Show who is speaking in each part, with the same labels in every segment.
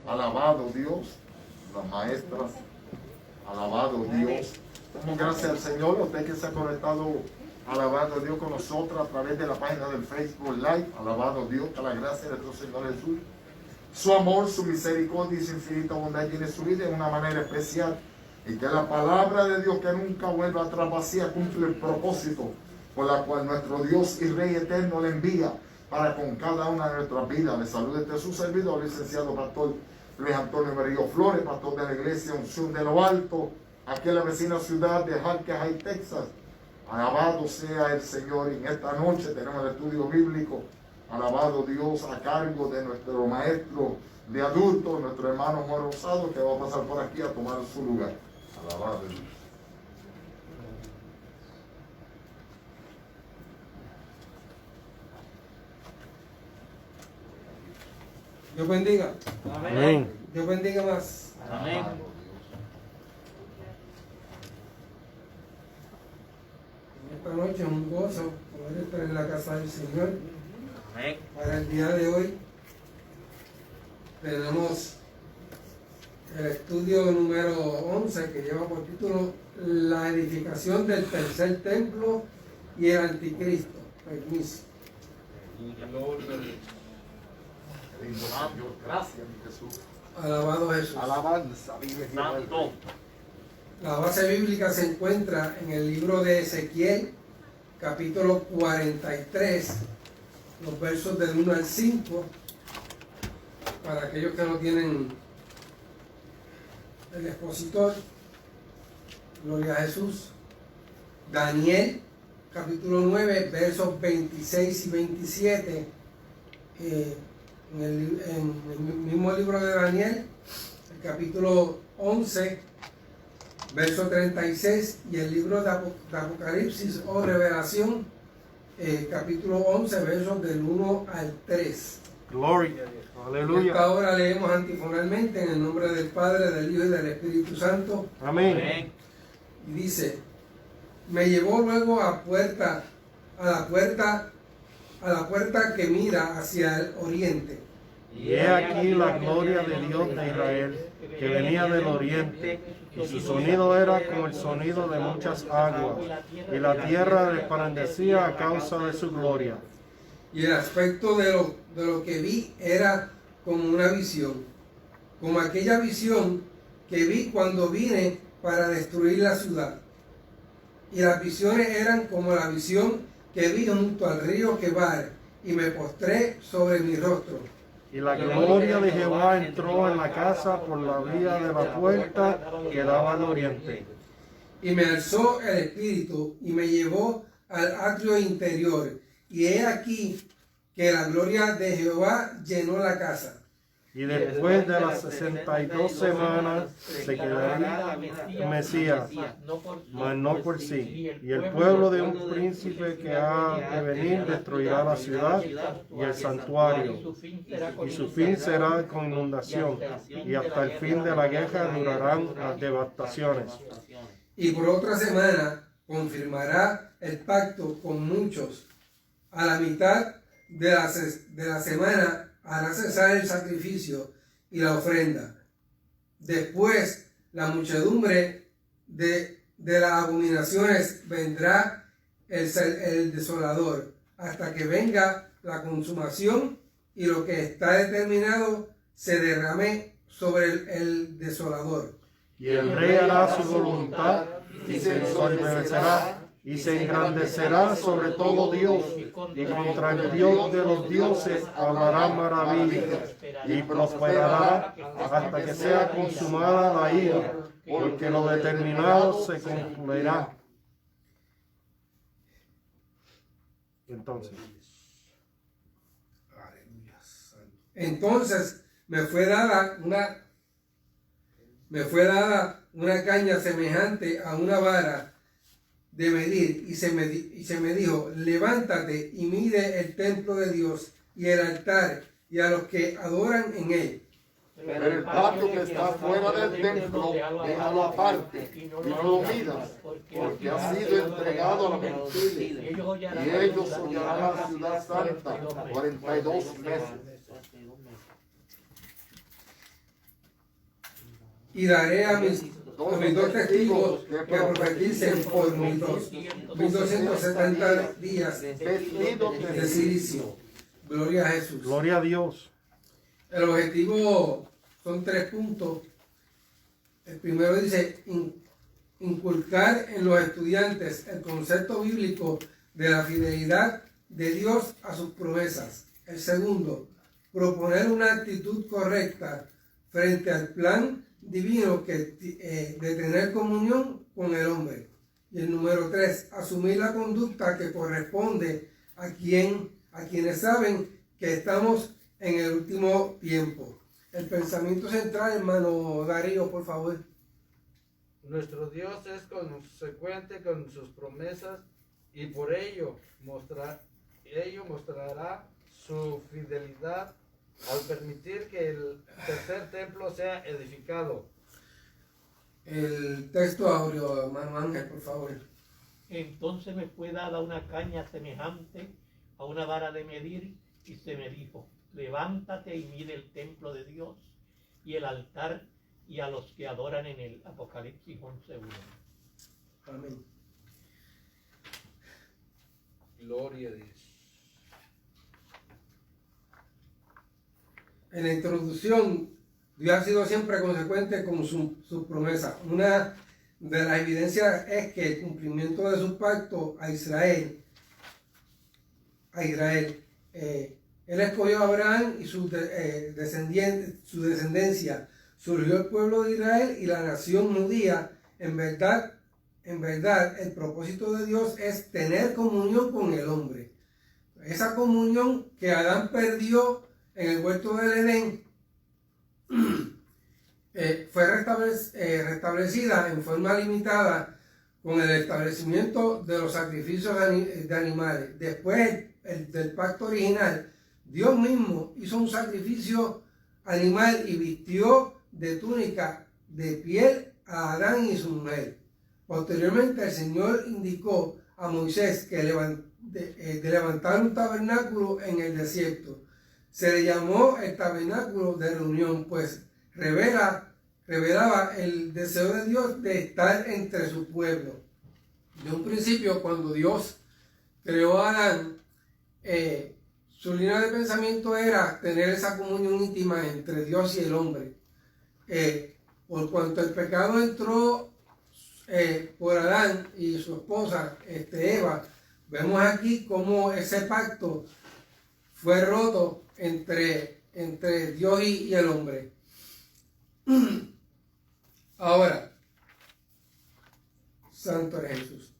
Speaker 1: Alabado Dios, las maestras, alabado Dios. Damos gracias al Señor, usted que se ha conectado, alabado a Dios con nosotros a través de la página del Facebook Live. Alabado Dios, que la gracia de nuestro Señor Jesús, su amor, su misericordia y su infinita bondad tiene su vida de una manera especial. Y que la palabra de Dios que nunca vuelva atrás vacía cumple el propósito por la cual nuestro Dios y Rey eterno le envía para con cada una de nuestras vidas. Le saluda este su servidor, licenciado pastor Luis Antonio Merillo Flores, pastor de la iglesia Unción de lo Alto, aquí en la vecina ciudad de Harker, Texas. Alabado sea el Señor. Y en esta noche tenemos el estudio bíblico, alabado Dios, a cargo de nuestro maestro de adultos, nuestro hermano Juan Rosado, que va a pasar por aquí a tomar su lugar. Alabado Dios.
Speaker 2: Dios bendiga.
Speaker 3: Amén.
Speaker 2: Dios bendiga más.
Speaker 3: Amén.
Speaker 2: Esta noche es un gozo poder estar en la casa del Señor.
Speaker 3: Amén.
Speaker 2: Para el día de hoy tenemos el estudio número 11 que lleva por título La edificación del tercer templo y el anticristo. Permiso.
Speaker 1: Gracias, mi Jesús.
Speaker 2: Alabado Jesús.
Speaker 1: Alabanza, vive Jehová el Rey.
Speaker 2: La base bíblica se encuentra en el libro de Ezequiel, capítulo 43, los versos del 1 al 5, para aquellos que no tienen el expositor. Gloria a Jesús. Daniel, capítulo 9, versos 26 y 27. En el mismo libro de Daniel, el capítulo 11, verso 36, y el libro de Apocalipsis o Revelación, capítulo 11, versos del 1 al 3.
Speaker 3: Gloria. Aleluya.
Speaker 2: Esta hora leemos antifonalmente en el nombre del Padre, del Hijo y del Espíritu Santo.
Speaker 3: Amén.
Speaker 2: Y dice: me llevó luego a la puerta que mira hacia el oriente.
Speaker 3: Y he aquí la gloria de Dios de Israel, que venía del oriente, y su sonido era como el sonido de muchas aguas, y la tierra resplandecía a causa de su gloria.
Speaker 2: Y el aspecto de lo que vi era como una visión, como aquella visión que vi cuando vine para destruir la ciudad. Y las visiones eran como la visión que vi junto al río Quebar, y me postré sobre mi rostro.
Speaker 3: Y la gloria de Jehová entró en la casa por la vía de la puerta que daba al oriente.
Speaker 2: Y me alzó el espíritu y me llevó al atrio interior. Y he aquí que la gloria de Jehová llenó la casa.
Speaker 3: Y después de las 62 semanas se quedaría el Mesías, mas no por sí. Y el pueblo de un príncipe que ha de venir destruirá la ciudad y el santuario. Y su fin será con inundación. Y hasta el fin de la guerra durarán las devastaciones.
Speaker 2: Y por otra semana confirmará el pacto con muchos. A la mitad de la semana hará cesar el sacrificio y la ofrenda. Después la muchedumbre de las abominaciones vendrá el desolador, hasta que venga la consumación y lo que está determinado se derrame sobre el desolador.
Speaker 3: Y el rey hará su voluntad y se ensoberbecerá y se engrandecerá sobre todo Dios, y contra el Dios de los dioses hablará maravillas, y prosperará hasta que sea consumada la ira, porque lo determinado se cumplirá.
Speaker 2: Entonces me fue dada una caña semejante a una vara de medir, y se me dijo: levántate y mide el templo de Dios y el altar y a los que adoran en él.
Speaker 1: Pero el patio que está fuera del templo, déjalo aparte y no lo midas, porque ha sido entregado a la mentira, y ellos hollarán la ciudad santa 42 meses.
Speaker 2: y daré a mis dos testigos que profeticen por mis 1270 días de silicio. Gloria a Jesús.
Speaker 3: Gloria a Dios.
Speaker 2: El objetivo son 3 puntos. El primero dice inculcar en los estudiantes el concepto bíblico de la fidelidad de Dios a sus promesas. El segundo, proponer una actitud correcta frente al plan divino de tener comunión con el hombre. Y el número 3, asumir la conducta que corresponde a quienes saben que estamos en el último tiempo. El pensamiento central, hermano Darío, por favor.
Speaker 4: Nuestro Dios es consecuente con sus promesas y por ello mostrará su fidelidad al permitir que el tercer templo sea edificado.
Speaker 2: El texto áureo, hermano Ángel, por favor.
Speaker 5: Entonces me fue dada una caña semejante a una vara de medir, y se me dijo: levántate y mide el templo de Dios y el altar y a los que adoran en él. Apocalipsis 11:1.
Speaker 2: Amén.
Speaker 4: Gloria a Dios.
Speaker 2: En la introducción, Dios ha sido siempre consecuente con sus promesas. Una de las evidencias es que el cumplimiento de su pacto a Israel, él escogió a Abraham y su descendencia. Surgió el pueblo de Israel y la nación judía. En verdad, el propósito de Dios es tener comunión con el hombre. Esa comunión que Adán perdió en el huerto del Edén fue restablecida en forma limitada con el establecimiento de los sacrificios de animales. Después del pacto original, Dios mismo hizo un sacrificio animal y vistió de túnica de piel a Adán y su mujer. Posteriormente, el Señor indicó a Moisés que de levantar un tabernáculo en el desierto. Se le llamó el tabernáculo de reunión, pues revelaba el deseo de Dios de estar entre su pueblo. De un principio, cuando Dios creó a Adán, su línea de pensamiento era tener esa comunión íntima entre Dios y el hombre. Por cuanto el pecado entró por Adán y su esposa Eva, vemos aquí cómo ese pacto fue roto entre Dios y el hombre. Ahora, Santo es Jesús.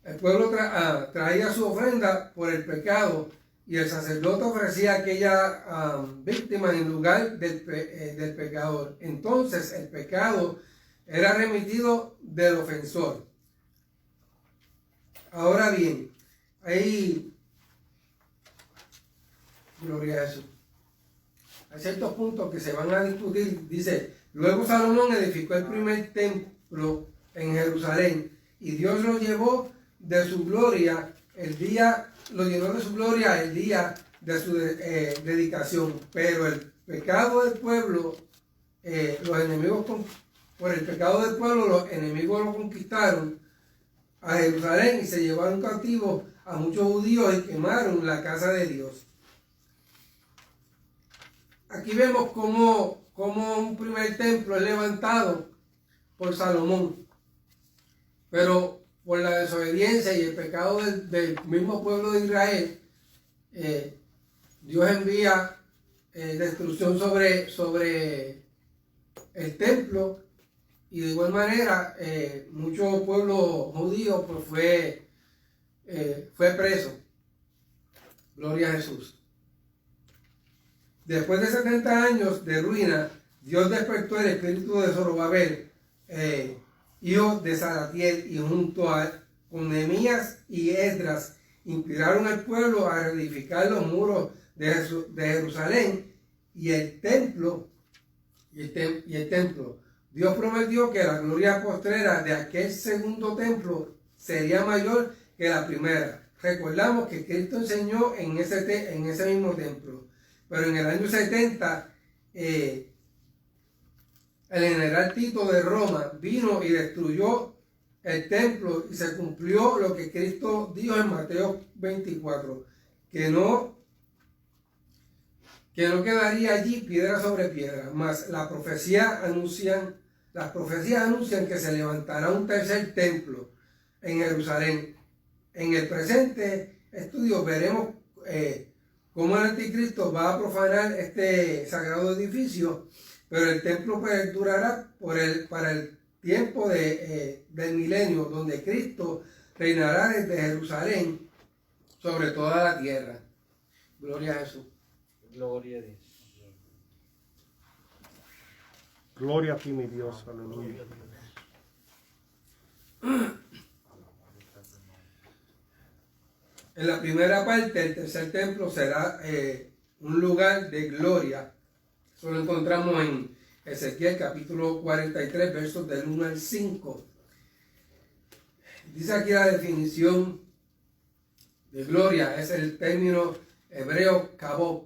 Speaker 2: El pueblo traía su ofrenda por el pecado y el sacerdote ofrecía aquella víctima en lugar del pecador. Entonces el pecado era remitido del ofensor. Ahora bien, gloria a Jesús. Hay ciertos puntos que se van a discutir. Dice, luego Salomón edificó el primer templo en Jerusalén y Dios lo llevó de su gloria el día de su dedicación. Pero el pecado del pueblo, por el pecado del pueblo, los enemigos lo conquistaron a Jerusalén y se llevaron cautivos a muchos judíos y quemaron la casa de Dios. Aquí vemos cómo un primer templo es levantado por Salomón, pero por la desobediencia y el pecado del mismo pueblo de Israel, Dios envía destrucción sobre el templo, y de igual manera mucho pueblo judío pues fue preso. Gloria a Jesús. Después de 70 años de ruina, Dios despertó el espíritu de Zorobabel, hijo de Salatiel, y junto con Nehemías y Esdras inspiraron al pueblo a reedificar los muros de Jerusalén y el templo. Dios prometió que la gloria postrera de aquel segundo templo sería mayor que la primera. Recordamos que Cristo enseñó en ese mismo templo. Pero en el año 70 el general Tito de Roma vino y destruyó el templo y se cumplió lo que Cristo dijo en Mateo 24, que no quedaría allí piedra sobre piedra, mas las profecías anuncian que se levantará un tercer templo en Jerusalén. En el presente estudio veremos cómo el anticristo va a profanar este sagrado edificio, pero el templo perdurará para el tiempo del milenio, donde Cristo reinará desde Jerusalén sobre toda la tierra. Gloria a Jesús.
Speaker 4: Gloria a Dios.
Speaker 3: Gloria a ti, mi Dios. Aleluya.
Speaker 2: En la primera parte, el tercer templo será un lugar de gloria. Eso lo encontramos en Ezequiel capítulo 43, versos del 1 al 5. Dice aquí la definición de gloria, es el término hebreo kabod,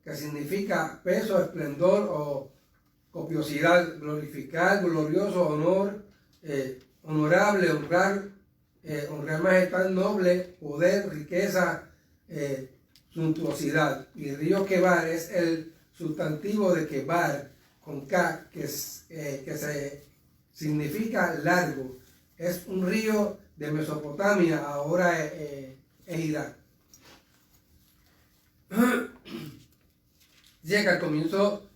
Speaker 2: que significa peso, esplendor o copiosidad, glorificar, glorioso, honor, honorable, honrar majestad, noble, poder, riqueza, suntuosidad. Y río Kebar es el sustantivo de Kebar, con K, que se significa largo. Es un río de Mesopotamia, ahora es Irak. Dice que al comienzo,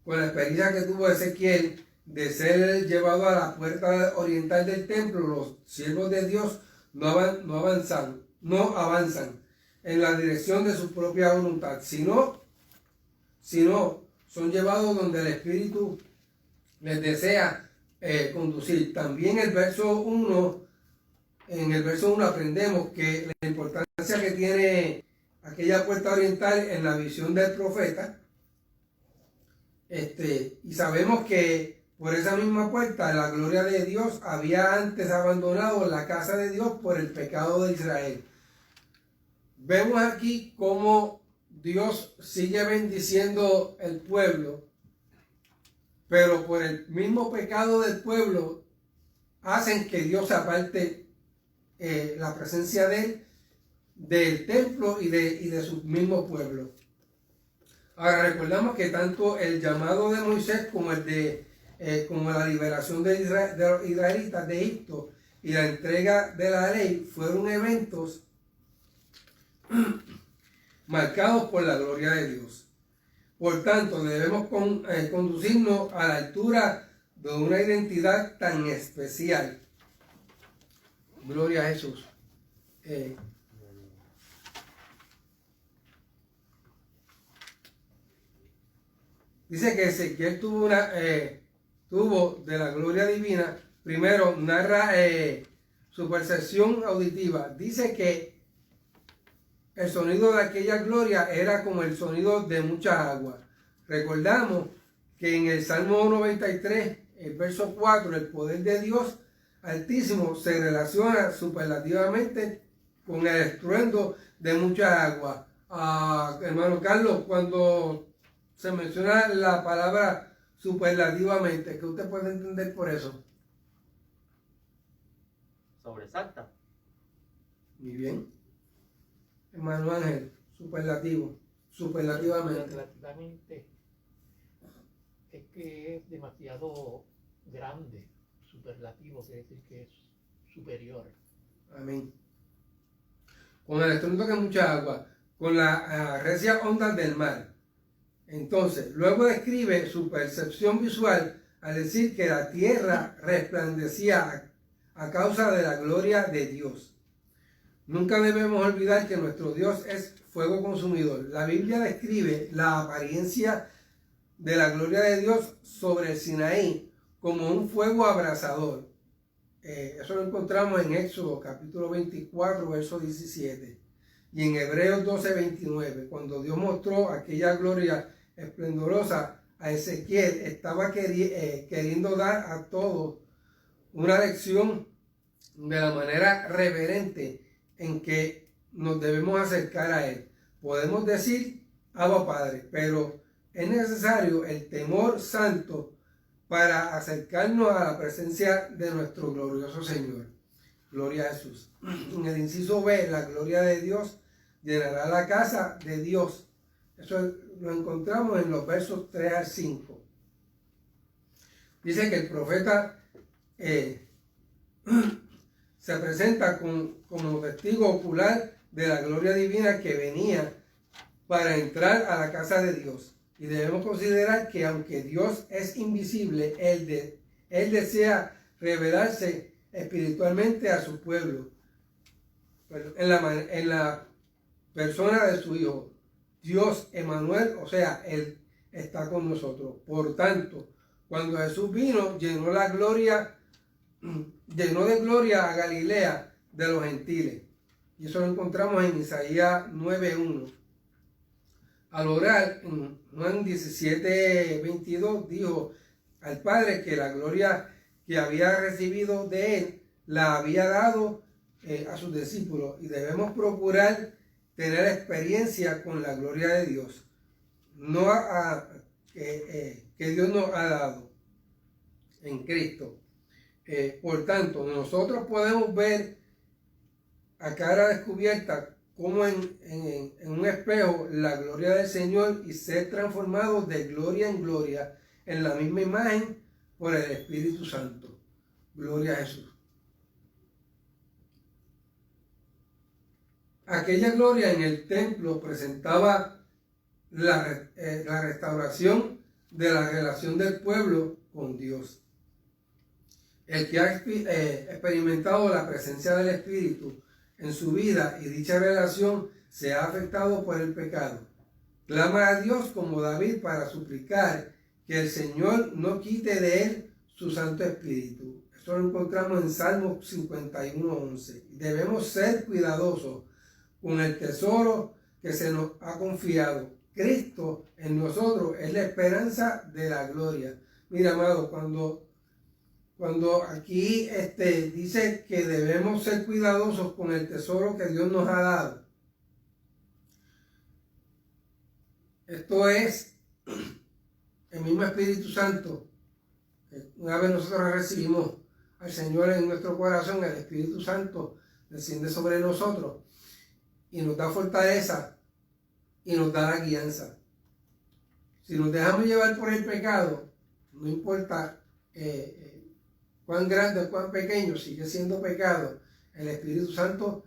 Speaker 2: con la experiencia que tuvo Ezequiel de ser llevado a la puerta oriental del templo, los siervos de Dios no avanzan en la dirección de su propia voluntad, sino son llevados donde el Espíritu les desea conducir. También en el verso 1 aprendemos que la importancia que tiene aquella puerta oriental en la visión del profeta, y sabemos que por esa misma puerta la gloria de Dios había antes abandonado la casa de Dios por el pecado de Israel. Vemos aquí cómo Dios sigue bendiciendo el pueblo, pero por el mismo pecado del pueblo hacen que Dios aparte la presencia de él del templo y de su mismo pueblo. Ahora recordamos que tanto el llamado de Moisés como como la liberación de los israelitas de Egipto y la entrega de la ley fueron eventos marcados por la gloria de Dios. Por tanto, debemos conducirnos a la altura de una identidad tan especial. Gloria a Jesús. Dice que Ezequiel tuvo de la gloria divina. Primero narra su percepción auditiva. Dice que el sonido de aquella gloria era como el sonido de mucha agua. Recordamos que en el Salmo 93, el verso 4, el poder de Dios Altísimo se relaciona superlativamente con el estruendo de mucha agua. Hermano Carlos, cuando se menciona la palabra superlativamente, ¿qué usted puede entender por eso?
Speaker 6: Sobresalta.
Speaker 2: Muy bien. Hermano Ángel, superlativamente.
Speaker 5: Superlativamente es que es demasiado grande. Superlativo quiere decir que es superior.
Speaker 2: Amén. Con el estruendo de mucha agua, con las recias ondas del mar. Entonces, luego describe su percepción visual al decir que la tierra resplandecía a causa de la gloria de Dios. Nunca debemos olvidar que nuestro Dios es fuego consumidor. La Biblia describe la apariencia de la gloria de Dios sobre el Sinaí como un fuego abrasador. Eso lo encontramos en Éxodo capítulo 24, verso 17. Y en Hebreos 12, 29, cuando Dios mostró aquella gloria esplendorosa a Ezequiel, estaba queriendo dar a todos una lección de la manera reverente en que nos debemos acercar a Él. Podemos decir Abba Padre, pero es necesario el temor santo para acercarnos a la presencia de nuestro glorioso Señor. Gloria a Jesús. En el inciso B, la gloria de Dios llenará la casa de Dios. Eso lo encontramos en los versos 3 al 5. Dice que el profeta se presenta como testigo ocular de la gloria divina que venía para entrar a la casa de Dios. Y debemos considerar que aunque Dios es invisible, Él desea revelarse espiritualmente a su pueblo en la persona de su Hijo, Dios Emmanuel, o sea, Él está con nosotros. Por tanto, cuando Jesús vino, llenó de gloria a Galilea de los gentiles. Y eso lo encontramos en Isaías 9:1. Al orar, en Juan 17:22, dijo al Padre que la gloria que había recibido de Él la había dado a sus discípulos. Y debemos procurar tener experiencia con la gloria de Dios, que Dios nos ha dado en Cristo. Por tanto, nosotros podemos ver a cara descubierta como en un espejo la gloria del Señor y ser transformados de gloria en gloria en la misma imagen por el Espíritu Santo. Gloria a Jesús. Aquella gloria en el templo presentaba la restauración de la relación del pueblo con Dios. El que ha experimentado la presencia del Espíritu en su vida y dicha relación se ha afectado por el pecado. Clama a Dios como David para suplicar que el Señor no quite de él su Santo Espíritu. Esto lo encontramos en Salmo 51:11. Debemos ser cuidadosos con el tesoro que se nos ha confiado. Cristo en nosotros es la esperanza de la gloria. Mira, amado, cuando aquí dice que debemos ser cuidadosos con el tesoro que Dios nos ha dado, esto es el mismo Espíritu Santo. Una vez nosotros recibimos al Señor en nuestro corazón, el Espíritu Santo desciende sobre nosotros y nos da fortaleza y nos da la guianza. Si nos dejamos llevar por el pecado, no importa cuán grande o cuán pequeño, sigue siendo pecado, el Espíritu Santo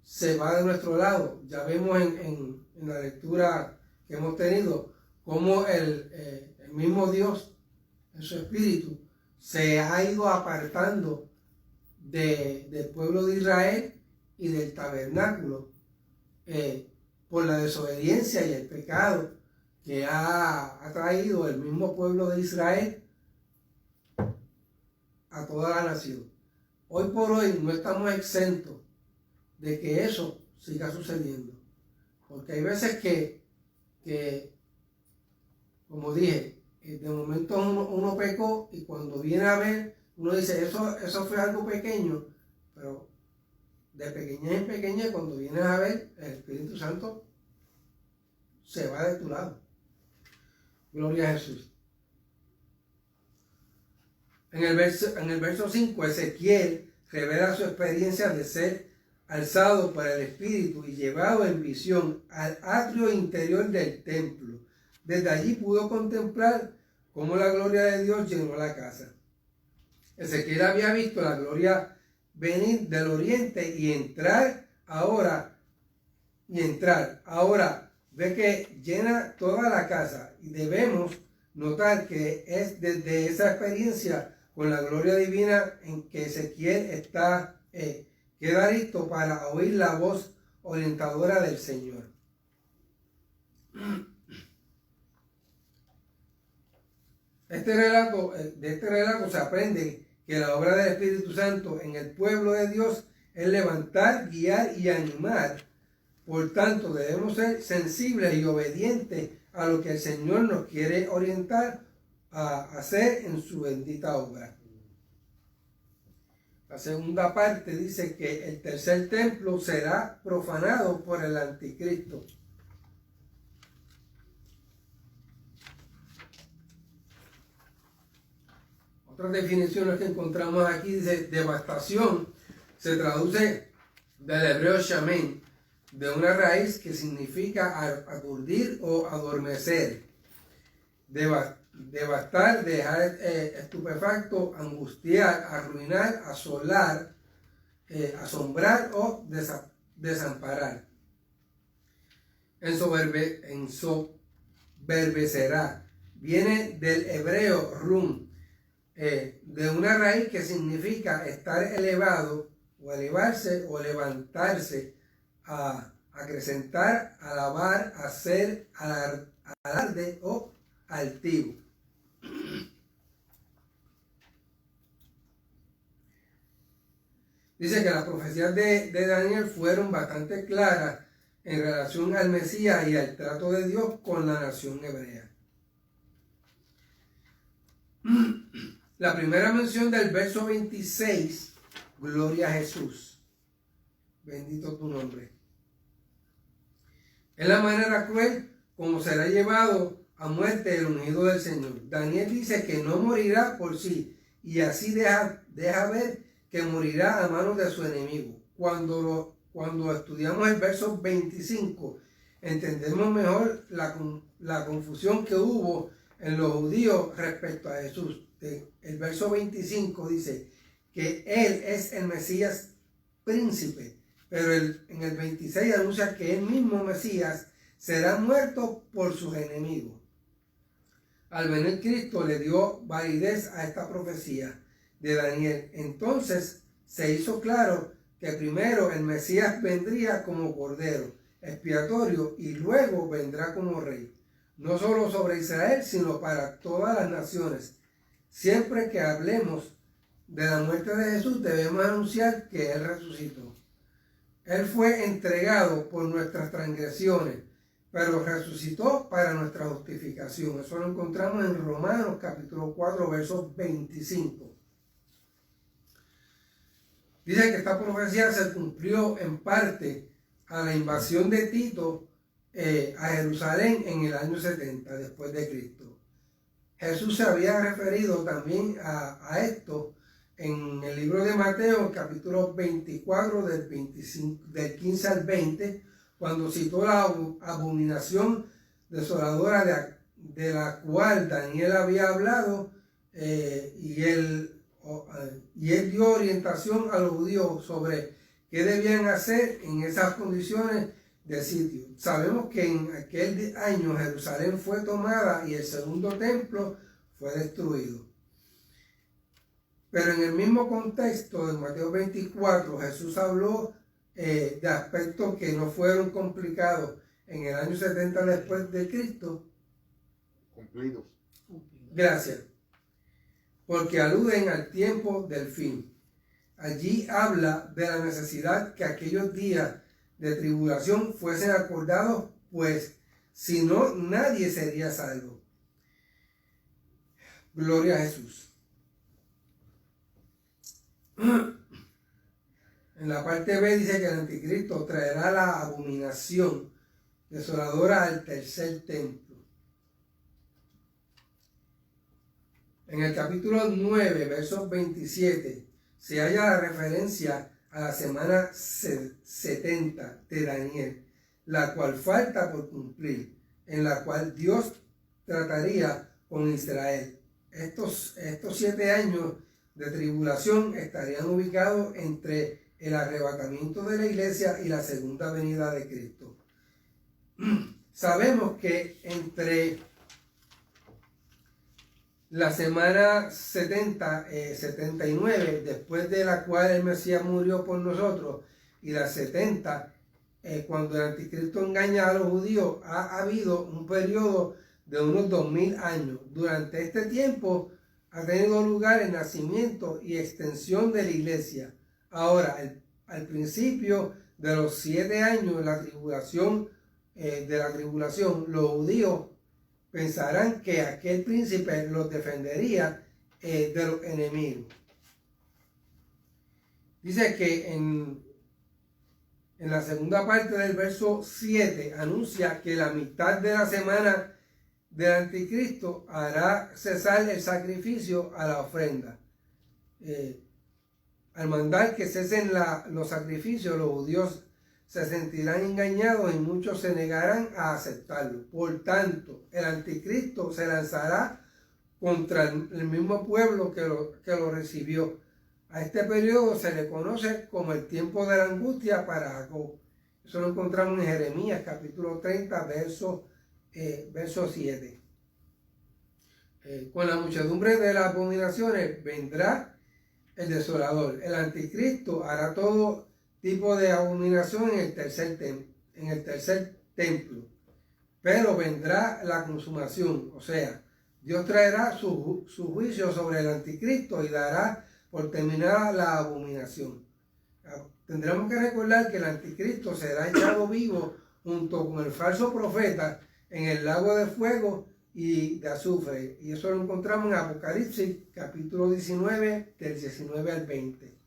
Speaker 2: se va de nuestro lado. Ya vemos en la lectura que hemos tenido cómo el mismo Dios en su Espíritu se ha ido apartando del pueblo de Israel y del tabernáculo por la desobediencia y el pecado que ha traído el mismo pueblo de Israel a toda la nación. Hoy por hoy no estamos exentos de que eso siga sucediendo, porque hay veces que como dije, de momento uno pecó y cuando viene a ver, uno dice, eso fue algo pequeño, pero de pequeñez en pequeñez, cuando vienes a ver, el Espíritu Santo se va de tu lado. Gloria a Jesús. En el verso 5, Ezequiel revela su experiencia de ser alzado por el Espíritu y llevado en visión al atrio interior del templo. Desde allí pudo contemplar cómo la gloria de Dios llenó la casa. Ezequiel había visto la gloria venir del oriente y entrar ahora. Ahora ve que llena toda la casa y debemos notar que es desde esa experiencia con la gloria divina en que Ezequiel queda listo para oír la voz orientadora del Señor. De este relato se aprende que la obra del Espíritu Santo en el pueblo de Dios es levantar, guiar y animar. Por tanto, debemos ser sensibles y obedientes a lo que el Señor nos quiere orientar a hacer en su bendita obra. La segunda parte dice que el tercer templo será profanado por el anticristo. Otras definiciones que encontramos aquí dice devastación, se traduce del hebreo shamen, de una raíz que significa aturdir o adormecer. Devastar, dejar estupefacto, angustiar, arruinar, asolar, asombrar o desamparar. Ensoberbecerá. Viene del hebreo rum, de una raíz que significa estar elevado o elevarse o levantarse, a acrecentar, alabar, hacer alarde o altivo. Dice que las profecías de Daniel fueron bastante claras en relación al Mesías y al trato de Dios con la nación hebrea. La primera mención del verso 26, gloria a Jesús, bendito tu nombre. Es la manera cruel como será llevado a muerte el ungido del Señor. Daniel dice que no morirá por sí, y así deja ver que morirá a manos de su enemigo. Cuando estudiamos el verso 25, entendemos mejor la confusión que hubo en los judíos respecto a Jesús. El verso 25 dice que Él es el Mesías príncipe, pero en el 26 anuncia que Él mismo, Mesías, será muerto por sus enemigos. Al venir Cristo le dio validez a esta profecía de Daniel. Entonces se hizo claro que primero el Mesías vendría como cordero expiatorio y luego vendrá como rey, no solo sobre Israel, sino para todas las naciones. Siempre que hablemos de la muerte de Jesús, debemos anunciar que Él resucitó. Él fue entregado por nuestras transgresiones, pero resucitó para nuestra justificación. Eso lo encontramos en Romanos capítulo 4, versos 25. Dice que esta profecía se cumplió en parte a la invasión de Tito a Jerusalén en el año 70 después de Cristo. Jesús se había referido también a esto en el libro de Mateo, capítulo 24, del 15 al 20, cuando citó la abominación desoladora de la cual Daniel había hablado, y él dio orientación a los judíos sobre qué debían hacer en esas condiciones de sitio. Sabemos que en aquel año Jerusalén fue tomada y el segundo templo fue destruido. Pero en el mismo contexto de Mateo 24, Jesús habló de aspectos que no fueron complicados en el año 70 después de Cristo.
Speaker 1: Cumplidos.
Speaker 2: Gracias. Porque aluden al tiempo del fin. Allí habla de la necesidad que aquellos días de tribulación fuesen acordados, pues si no, nadie sería salvo. Gloria a Jesús. En la parte B dice que el anticristo traerá la abominación desoladora al tercer templo. En el capítulo 9, versos 27, se halla la referencia a la semana 70 de Daniel, la cual falta por cumplir, en la cual Dios trataría con Israel. Estos 7 años de tribulación estarían ubicados entre el arrebatamiento de la iglesia y la segunda venida de Cristo. Sabemos que entre la semana 79, después de la cual el Mesías murió por nosotros, y la 70, cuando el anticristo engaña a los judíos, ha habido un periodo de unos 2000 años. Durante este tiempo ha tenido lugar el nacimiento y extensión de la iglesia. Ahora, al principio de los 7 años de la tribulación, los judíos pensarán que aquel príncipe los defendería de los enemigos. Dice que en la segunda parte del verso 7 anuncia que la mitad de la semana del anticristo hará cesar el sacrificio a la ofrenda. Al mandar que cesen los sacrificios, los judíos se sentirán engañados y muchos se negarán a aceptarlo. Por tanto, el anticristo se lanzará contra el mismo pueblo que lo recibió. A este periodo se le conoce como el tiempo de la angustia para Jacob. Eso lo encontramos en Jeremías capítulo 30, verso 7. Con la muchedumbre de las abominaciones vendrá el desolador. El anticristo hará todo tipo de abominación en el tercer templo. Pero vendrá la consumación, o sea, Dios traerá su juicio sobre el anticristo y dará por terminada la abominación. Tendremos que recordar que el anticristo será echado vivo junto con el falso profeta en el lago de fuego y de azufre. Y eso lo encontramos en Apocalipsis capítulo 19, del 19 al 20.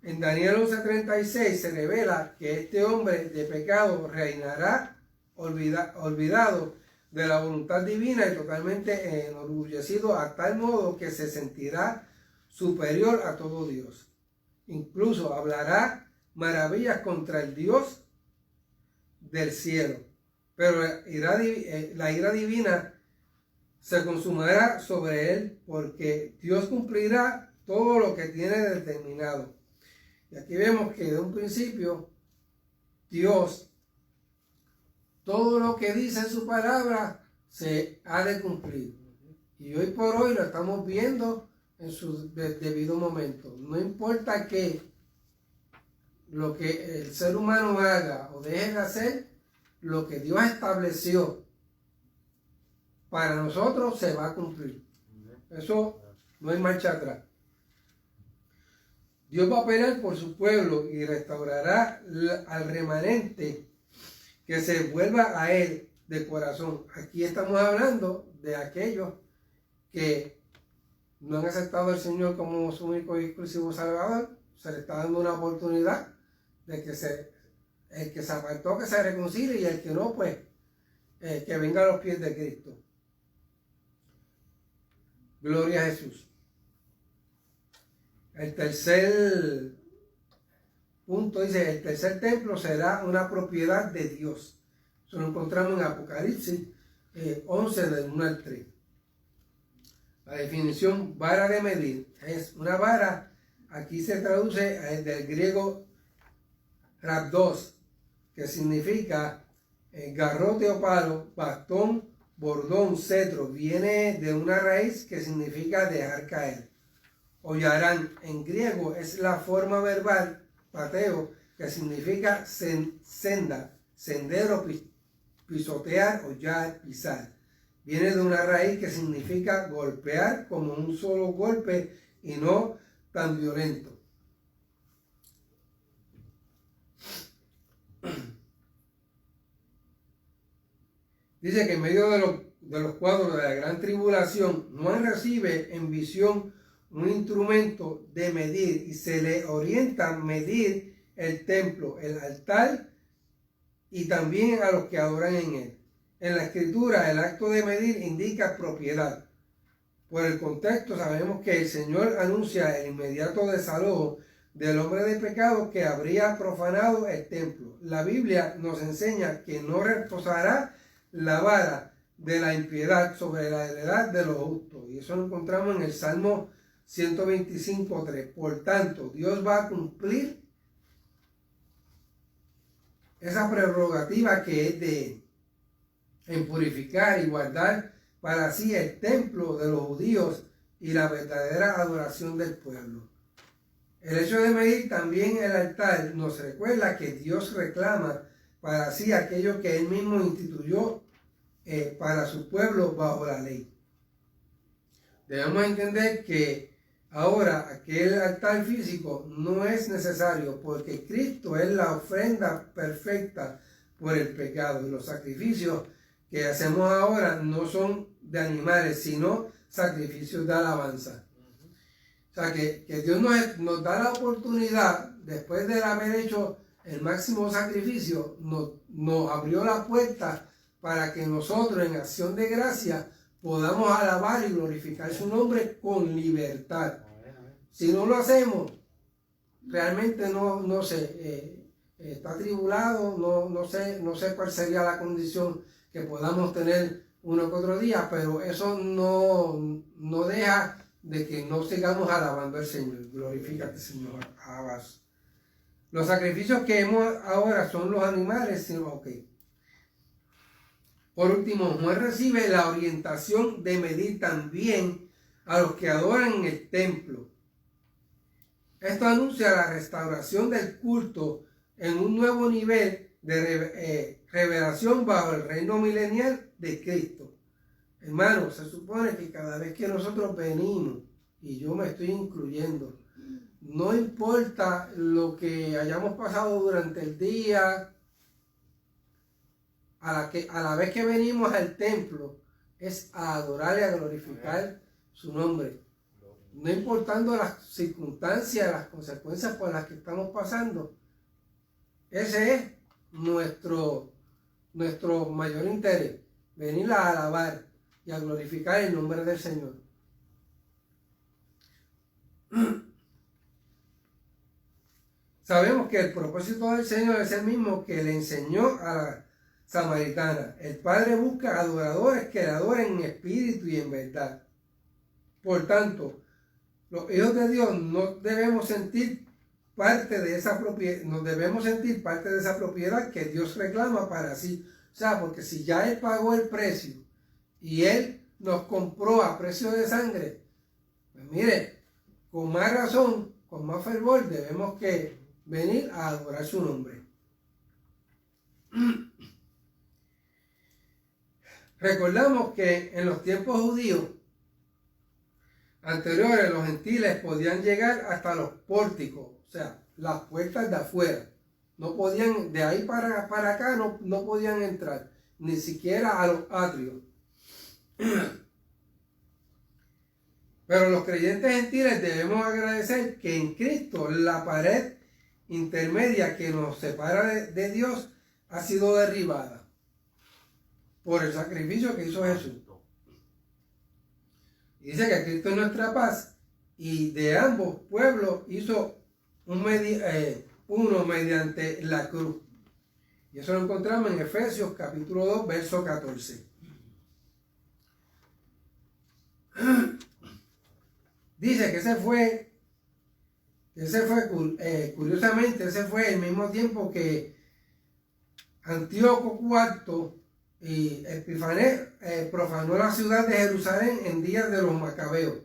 Speaker 2: En Daniel 11:36 se revela que este hombre de pecado reinará olvidado de la voluntad divina y totalmente enorgullecido a tal modo que se sentirá superior a todo Dios. Incluso hablará maravillas contra el Dios del cielo. Pero la ira divina se consumirá sobre él porque Dios cumplirá todo lo que tiene determinado. Y aquí vemos que de un principio Dios, todo lo que dice en su palabra se ha de cumplir. Y hoy por hoy lo estamos viendo en su debido momento. No importa que lo que el ser humano haga o deje de hacer, lo que Dios estableció para nosotros se va a cumplir. Eso no hay marcha atrás. Dios va a pelear por su pueblo y restaurará al remanente que se vuelva a él de corazón. Aquí estamos hablando de aquellos que no han aceptado al Señor como su único y exclusivo Salvador. Se le está dando una oportunidad de que el que se apartó que se reconcilie y el que no, pues que venga a los pies de Cristo. Gloria a Jesús. El tercer punto dice, el tercer templo será una propiedad de Dios. Eso lo encontramos en Apocalipsis 11, del 1 al 3. La definición vara de medir es una vara, aquí se traduce del griego rhabdos, que significa garrote o palo, bastón, bordón, cetro. Viene de una raíz que significa dejar caer. Hollarán en griego es la forma verbal, pateo, que significa senda, sendero, pisotear, hollar, pisar. Viene de una raíz que significa golpear como un solo golpe y no tan violento. Dice que en medio de los cuadros de la gran tribulación, Juan recibe en visión un instrumento de medir y se le orienta a medir el templo, el altar y también a los que adoran en él. En la escritura, el acto de medir indica propiedad. Por el contexto, sabemos que el Señor anuncia el inmediato desalojo del hombre de pecado que habría profanado el templo. La Biblia nos enseña que no reposará la vara de la impiedad sobre la heredad de los justos. Y eso lo encontramos en el Salmo 125:3. Por tanto, Dios va a cumplir esa prerrogativa que es de él, en purificar y guardar para sí el templo de los judíos y la verdadera adoración del pueblo. El hecho de medir también el altar nos recuerda que Dios reclama para sí aquello que él mismo instituyó para su pueblo bajo la ley. Debemos entender que ahora aquel altar físico no es necesario porque Cristo es la ofrenda perfecta por el pecado, y los sacrificios que hacemos ahora no son de animales, sino sacrificios de alabanza. O sea, que Dios nos da la oportunidad, después de haber hecho el máximo sacrificio, nos abrió la puerta para que nosotros en acción de gracia podamos alabar y glorificar su nombre con libertad. Si no lo hacemos, realmente no sé, está atribulado, no sé cuál sería la condición que podamos tener uno que otro día, pero eso no deja de que no sigamos alabando al Señor. Glorifícate, Señor. Alabas. Los sacrificios que hemos ahora son los animales, sino ok. Por último, Juan recibe la orientación de medir también a los que adoran en el templo. Esto anuncia la restauración del culto en un nuevo nivel de revelación bajo el reino milenial de Cristo. Hermanos, se supone que cada vez que nosotros venimos, y yo me estoy incluyendo, no importa lo que hayamos pasado durante el día, a la vez que venimos al templo, es a adorar y a glorificar su nombre. No importando las circunstancias, las consecuencias por las que estamos pasando. Ese es nuestro mayor interés, venir a alabar y a glorificar el nombre del Señor. Sabemos que el propósito del Señor es el mismo que le enseñó a la samaritana. El Padre busca adoradores que le adoren en espíritu y en verdad. Por tanto, los hijos de Dios no debemos sentir parte de esa propiedad, nos debemos sentir parte de esa propiedad que Dios reclama para sí. O sea, porque si ya Él pagó el precio y Él nos compró a precio de sangre, pues mire, con más razón, con más fervor, debemos que venir a adorar su nombre. Recordamos que en los tiempos judíos anteriores los gentiles podían llegar hasta los pórticos, o sea, las puertas de afuera. No podían, de ahí para acá no podían entrar, ni siquiera a los atrios. Pero los creyentes gentiles debemos agradecer que en Cristo la pared intermedia que nos separa de Dios ha sido derribada por el sacrificio que hizo Jesús. Dice que Cristo es nuestra paz y de ambos pueblos hizo uno mediante la cruz. Y eso lo encontramos en Efesios capítulo 2, verso 14. Dice que curiosamente, ese fue el mismo tiempo que Antíoco IV y Epifanés profanó la ciudad de Jerusalén en días de los Macabeos.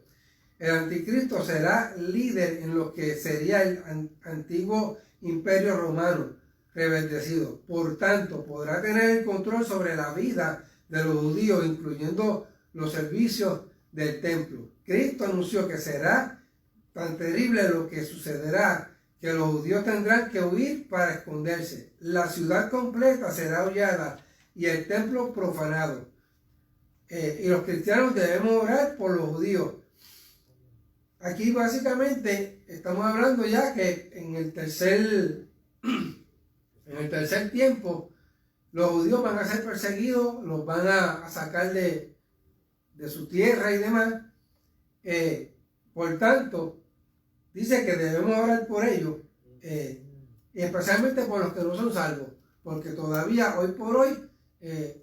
Speaker 2: El anticristo será líder en lo que sería el antiguo imperio romano rebeldecido. Por tanto, podrá tener el control sobre la vida de los judíos, incluyendo los servicios del templo. Cristo anunció que será tan terrible lo que sucederá que los judíos tendrán que huir para esconderse. La ciudad completa será hollada y el templo profanado. Y los cristianos debemos orar por los judíos. Aquí básicamente estamos hablando ya que en el tercer tiempo los judíos van a ser perseguidos, los van a sacar de su tierra y demás. Por tanto, dice que debemos orar por ellos, y especialmente por los que no son salvos, porque todavía hoy por hoy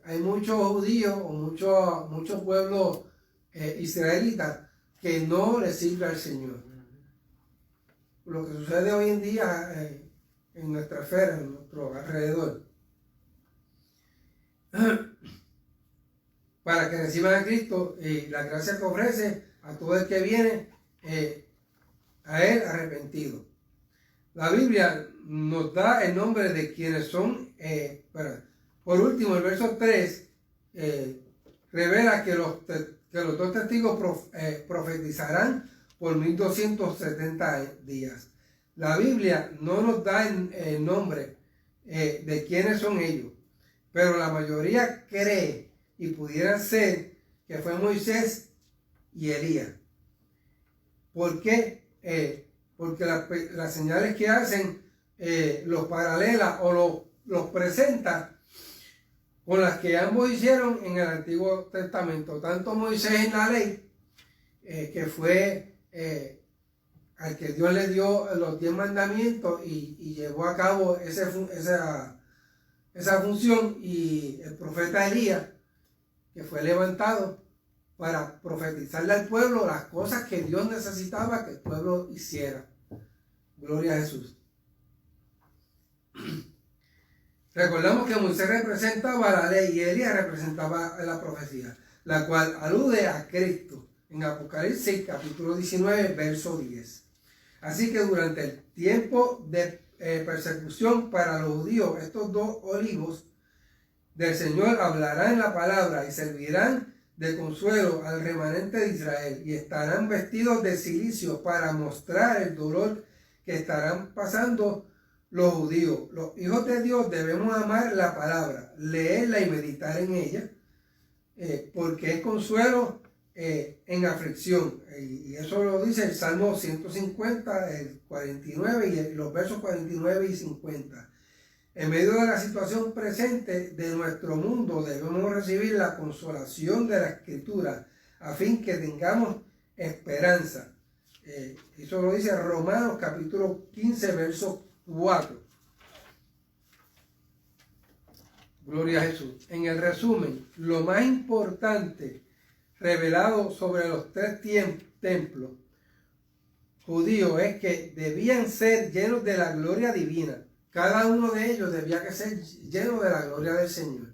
Speaker 2: hay muchos judíos o muchos pueblos israelitas que no le sirve al Señor. Lo que sucede hoy en día en nuestra esfera, en nuestro alrededor. Para que reciban a Cristo y la gracia que ofrece a todo el que viene a Él arrepentido. La Biblia nos da el nombre de quienes son. Por último, el verso 3 revela que los dos testigos profetizarán por 1270 días. La Biblia no nos da el nombre de quiénes son ellos, pero la mayoría cree y pudiera ser que fue Moisés y Elías. ¿Por qué? Porque las señales que hacen los paralela o los presenta con las que ambos hicieron en el Antiguo Testamento, tanto Moisés en la ley, que fue al que Dios le dio los 10 mandamientos y llevó a cabo esa función, y el profeta Elías, que fue levantado para profetizarle al pueblo las cosas que Dios necesitaba que el pueblo hiciera. Gloria a Jesús. Recordamos que Moisés representaba la ley y Elías representaba la profecía, la cual alude a Cristo en Apocalipsis capítulo 19, verso 10. Así que durante el tiempo de persecución para los judíos, estos dos olivos del Señor hablarán la palabra y servirán de consuelo al remanente de Israel, y estarán vestidos de cilicio para mostrar el dolor que estarán pasando los judíos. Los hijos de Dios debemos amar la palabra, leerla y meditar en ella, porque es consuelo en aflicción. Y eso lo dice el Salmo 150, el 49 y los versos 49 y 50. En medio de la situación presente de nuestro mundo debemos recibir la consolación de la Escritura a fin que tengamos esperanza. Eso lo dice Romanos capítulo 15, verso 4. Gloria a Jesús. En el resumen, lo más importante revelado sobre los 3 templos judíos es que debían ser llenos de la gloria divina. Cada uno de ellos debía que ser lleno de la gloria del Señor.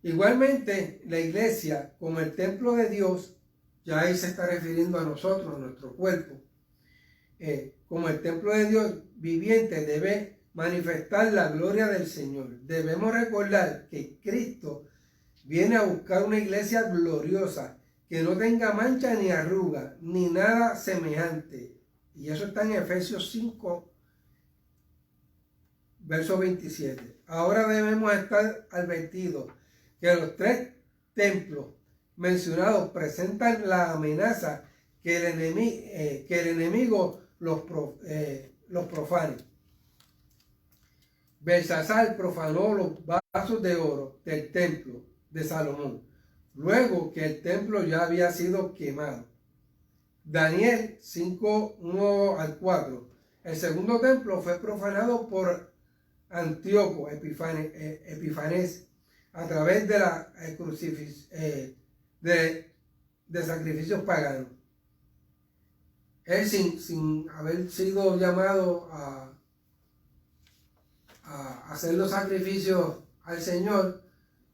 Speaker 2: Igualmente, la iglesia, como el templo de Dios, ya ahí se está refiriendo a nosotros, a nuestro cuerpo, como el templo de Dios viviente, debe manifestar la gloria del Señor. Debemos recordar que Cristo viene a buscar una iglesia gloriosa, que no tenga mancha ni arruga, ni nada semejante. Y eso está en Efesios 5, verso 27. Ahora debemos estar advertidos que los 3 templos mencionados presentan la amenaza que el enemigo los profane. Belsasar profanó los vasos de oro del templo de Salomón, luego que el templo ya había sido quemado. Daniel 5, 1 al 4. El segundo templo fue profanado por Antíoco Epifanes a través de la de sacrificios paganos. Él sin haber sido llamado a hacer los sacrificios al Señor,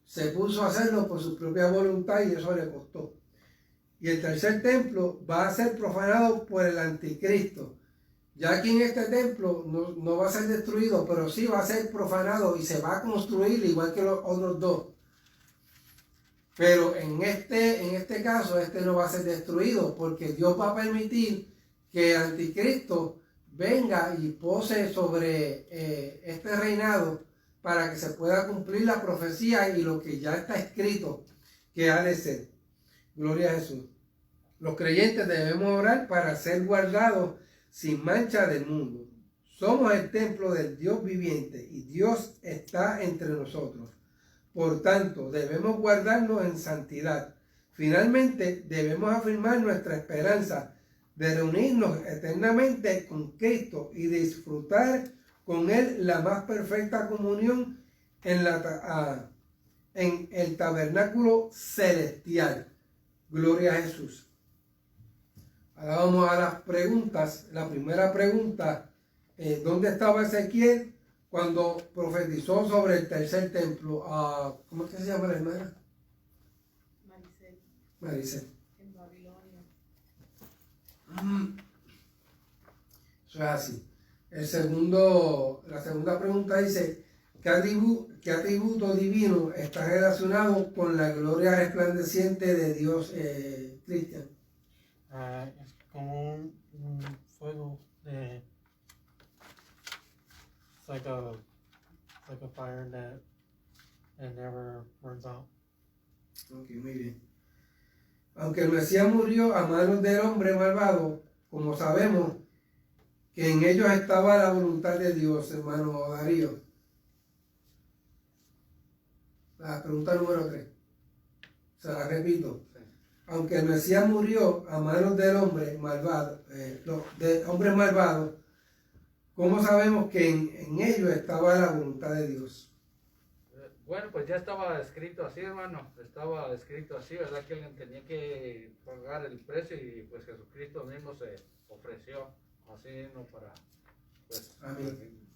Speaker 2: se puso a hacerlo por su propia voluntad y eso le costó. Y el tercer templo va a ser profanado por el anticristo. Ya aquí en este templo no va a ser destruido, pero sí va a ser profanado y se va a construir igual que los otros 2. Pero en este caso, no va a ser destruido, porque Dios va a permitir que el anticristo venga y pose sobre este reinado para que se pueda cumplir la profecía y lo que ya está escrito que ha de ser. Gloria a Jesús. Los creyentes debemos orar para ser guardados sin mancha del mundo. Somos el templo del Dios viviente y Dios está entre nosotros. Por tanto, debemos guardarnos en santidad. Finalmente, debemos afirmar nuestra esperanza de reunirnos eternamente con Cristo y disfrutar con Él la más perfecta comunión en el tabernáculo celestial. Gloria a Jesús. Ahora vamos a las preguntas. La primera pregunta, ¿dónde estaba Ezequiel cuando profetizó sobre el tercer templo? ¿Cómo es que se llama la hermana? Maricel.
Speaker 6: En Babilonia.
Speaker 2: Eso es así. La segunda pregunta dice, ¿qué atributo divino está relacionado con la gloria resplandeciente de Dios, Cristian?
Speaker 3: Es como un fuego de... It's like a fire that it never burns out.
Speaker 2: Ok, muy bien. Aunque el Mesías murió a manos del hombre malvado, como sabemos que en ellos estaba la voluntad de Dios, hermano Darío. la pregunta número 3. Se la repito. Aunque el Mesías murió a manos del hombre malvado, de hombres malvados, ¿cómo sabemos que en ellos estaba la voluntad de Dios?
Speaker 4: Bueno, pues ya estaba escrito así, hermano. Estaba escrito así, ¿verdad? Que alguien tenía que pagar el precio y pues Jesucristo mismo se ofreció así, ¿no? Para, pues...
Speaker 2: Amén.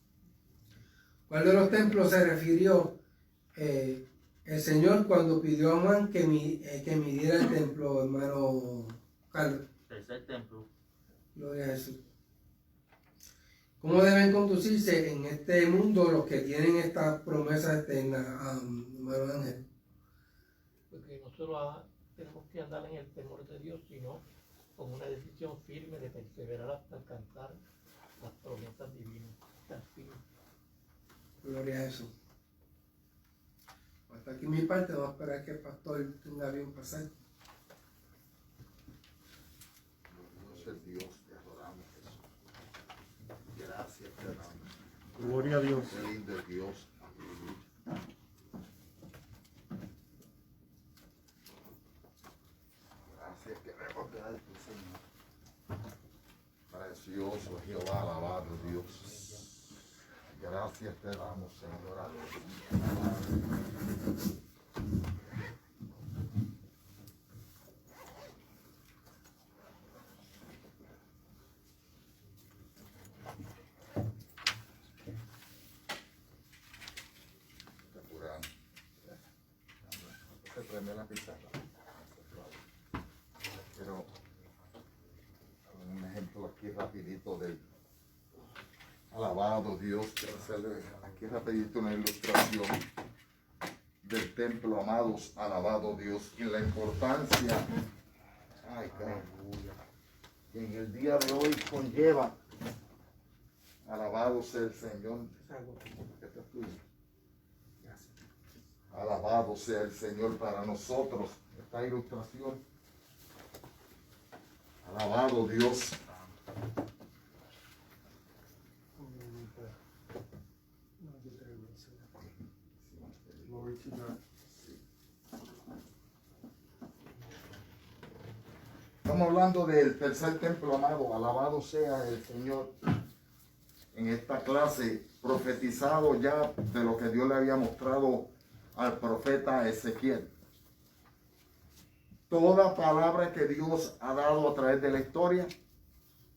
Speaker 2: ¿Cuál de los templos se refirió el Señor cuando pidió a Juan que midiera el templo, hermano Carlos?
Speaker 6: Tercer templo.
Speaker 2: Gloria a Jesús. ¿Cómo deben conducirse en este mundo los que tienen estas promesas eternas, hermano Ángel?
Speaker 5: Porque no solo tenemos que andar en el temor de Dios, sino con una decisión firme de perseverar hasta alcanzar las promesas divinas.
Speaker 2: Gloria a Jesús. Hasta aquí mi parte, vamos a esperar que el pastor tenga bien pasar.
Speaker 1: Dios es Dios, te adoramos, Jesús. Gracias, te damos.
Speaker 3: Gloria a Dios.
Speaker 1: Qué lindo es Dios. Gracias, queremos darte, Señor. Precioso Jehová, alabado Dios. Gracias te damos, Señor. Tráeme la pizarra. Pero un ejemplo aquí rapidito del alabado Dios. Quiero hacerle aquí rapidito una ilustración del templo, amados, alabado Dios, y la importancia, ay, aleluya, que en el día de hoy conlleva, alabado sea el Señor. Esta es tuya. Alabado sea el Señor para nosotros. Esta ilustración. Alabado Dios. Estamos hablando del tercer templo, amado. Alabado sea el Señor. En esta clase, profetizado ya de lo que Dios le había mostrado al profeta Ezequiel. Toda palabra que Dios ha dado a través de la historia,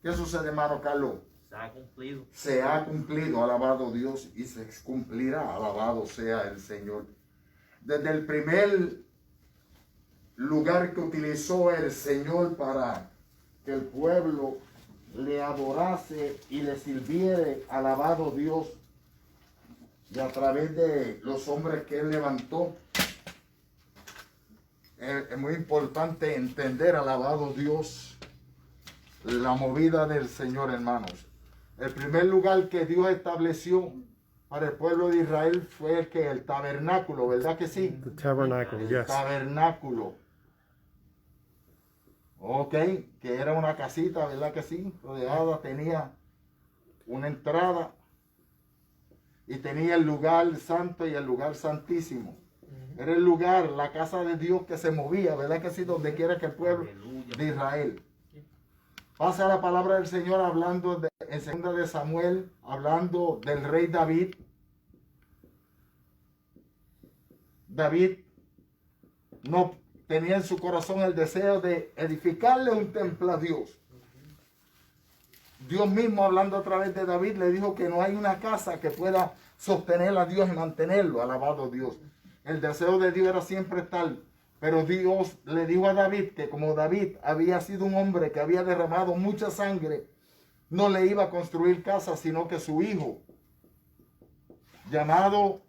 Speaker 1: ¿qué sucede, hermano Carlos?
Speaker 6: Se ha cumplido.
Speaker 1: Se ha cumplido, alabado Dios, y se cumplirá, alabado sea el Señor. Desde el primer lugar que utilizó el Señor para que el pueblo le adorase y le sirviere, alabado Dios, y a través de los hombres que él levantó, es muy importante entender, alabado Dios, la movida del Señor, hermanos. El primer lugar que Dios estableció para el pueblo de Israel fue el tabernáculo, ¿verdad que sí?
Speaker 3: The tabernacle,
Speaker 1: El
Speaker 3: yes.
Speaker 1: tabernáculo. Ok, que era una casita, ¿verdad que sí? Rodeada, tenía una entrada y tenía el lugar santo y el lugar santísimo. Era el lugar, la casa de Dios que se movía, ¿verdad que sí? Donde quiera que el pueblo de Israel. Pasa la palabra del Señor hablando en 2 de Samuel, hablando del rey David. David no tenía en su corazón el deseo de edificarle un templo a Dios. Dios mismo, hablando a través de David, le dijo que no hay una casa que pueda sostener a Dios y mantenerlo, alabado Dios. El deseo de Dios era siempre tal, pero Dios le dijo a David que como David había sido un hombre que había derramado mucha sangre, no le iba a construir casa, sino que su hijo, llamado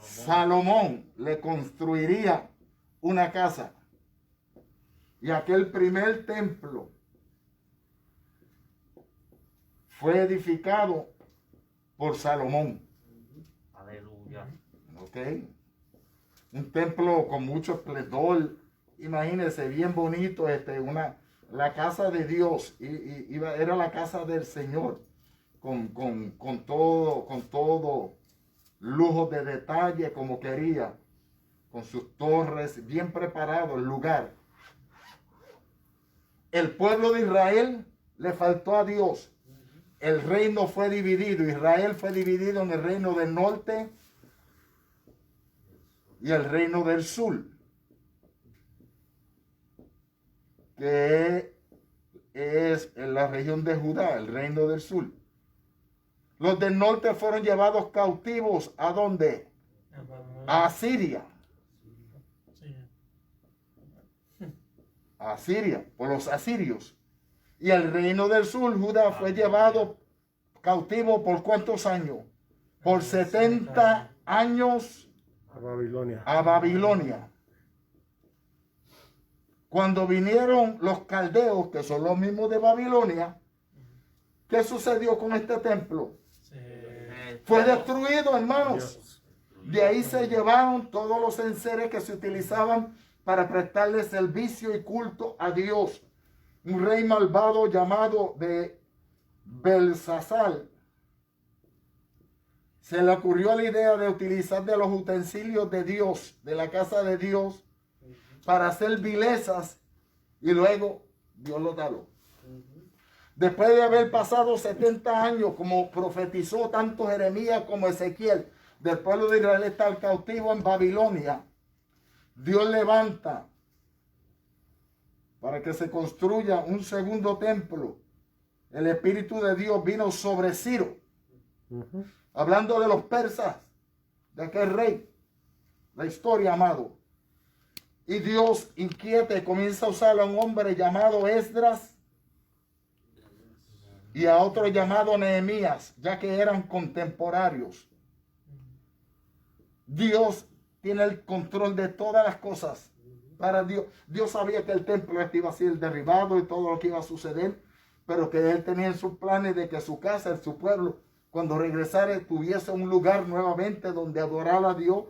Speaker 1: Salomón, le construiría una casa. Y aquel primer templo fue edificado por Salomón.
Speaker 6: Aleluya.
Speaker 1: ¿Ok? Un templo con mucho esplendor. Imagínense, bien bonito, la casa de Dios. Era la casa del Señor. Con todo lujo de detalle como quería. con sus torres, bien preparado el lugar. El pueblo de Israel le faltó a Dios. El reino fue dividido. Israel fue dividido en el reino del norte y el reino del sur, que es en la región de Judá, el reino del sur. Los del norte fueron llevados cautivos, ¿a dónde? A Siria. A Siria, por los asirios. Y el reino del sur, Judá, fue llevado cautivo ¿por cuántos años? Por 70 años
Speaker 3: A Babilonia.
Speaker 1: a Babilonia. Cuando vinieron los caldeos, que son los mismos de Babilonia, ¿qué sucedió con este templo? Fue destruido, hermanos. De ahí se llevaron todos los enseres que se utilizaban para prestarle servicio y culto a Dios. Un rey malvado llamado de Belsasar se le ocurrió la idea de utilizar de los utensilios de Dios, de la casa de Dios, para hacer vilezas, y luego Dios lo taló. Después de haber pasado 70 años, como profetizó tanto Jeremías como Ezequiel, del pueblo de Israel estar cautivo en Babilonia, Dios levanta para que se construya un segundo templo. El Espíritu de Dios vino sobre Ciro, hablando de los persas, de aquel rey, la historia, amado. Y Dios inquieta y comienza a usar a un hombre llamado Esdras y a otro llamado Nehemías, ya que eran contemporáneos. Dios tiene el control de todas las cosas. Para Dios, Dios sabía que el templo iba a ser derribado y todo lo que iba a suceder, pero que Él tenía en sus planes de que su casa, su pueblo, cuando regresara, tuviese un lugar nuevamente donde adorar a Dios.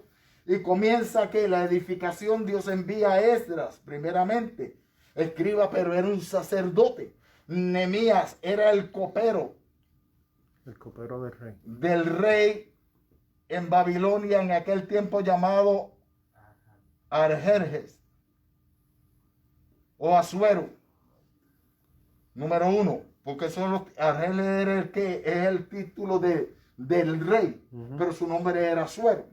Speaker 1: Y comienza que la edificación, Dios envía a Esdras, primeramente, escriba, pero era un sacerdote. Nehemías era el copero.
Speaker 3: El copero del rey.
Speaker 1: Del rey en Babilonia, en aquel tiempo llamado Arjerjes o Asuero. Número 1, porque son los Arjerjes era el que es el título del rey, pero su nombre era Asuero.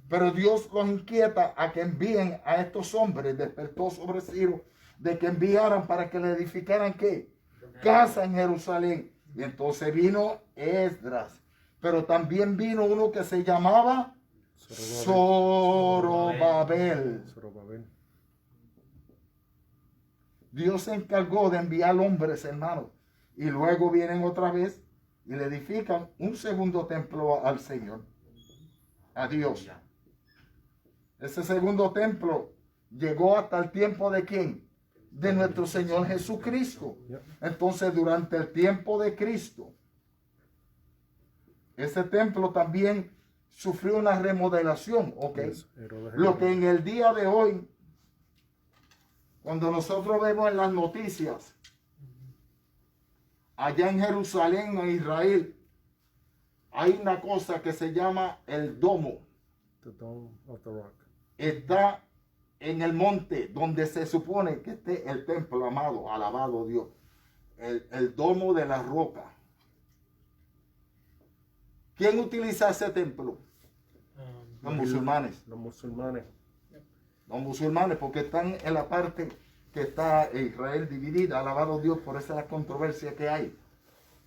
Speaker 1: Pero Dios los inquieta a que envíen a estos hombres, despertó sobre Ciro, de que enviaran para que le edificaran ¿qué? Casa en Jerusalén. Y entonces vino Esdras, pero también vino uno que se llamaba Zorobabel. Dios se encargó de enviar hombres, hermanos, y luego vienen otra vez y le edifican un segundo templo al Señor, a Dios. Ese segundo templo llegó hasta el tiempo de ¿quién? De nuestro Señor Jesucristo. Entonces, durante el tiempo de Cristo, ese templo también sufrió una remodelación, ¿ok? Lo que en el día de hoy, cuando nosotros vemos en las noticias, allá en Jerusalén, en Israel, hay una cosa que se llama el domo.
Speaker 3: The Dome of the Rock.
Speaker 1: Está en el monte donde se supone que esté el templo, amado, alabado Dios. El domo de la roca. ¿Quién utiliza ese templo? Los musulmanes.
Speaker 3: Los musulmanes.
Speaker 1: Los musulmanes, porque están en la parte que está Israel dividida, alabado Dios, por esa la controversia que hay.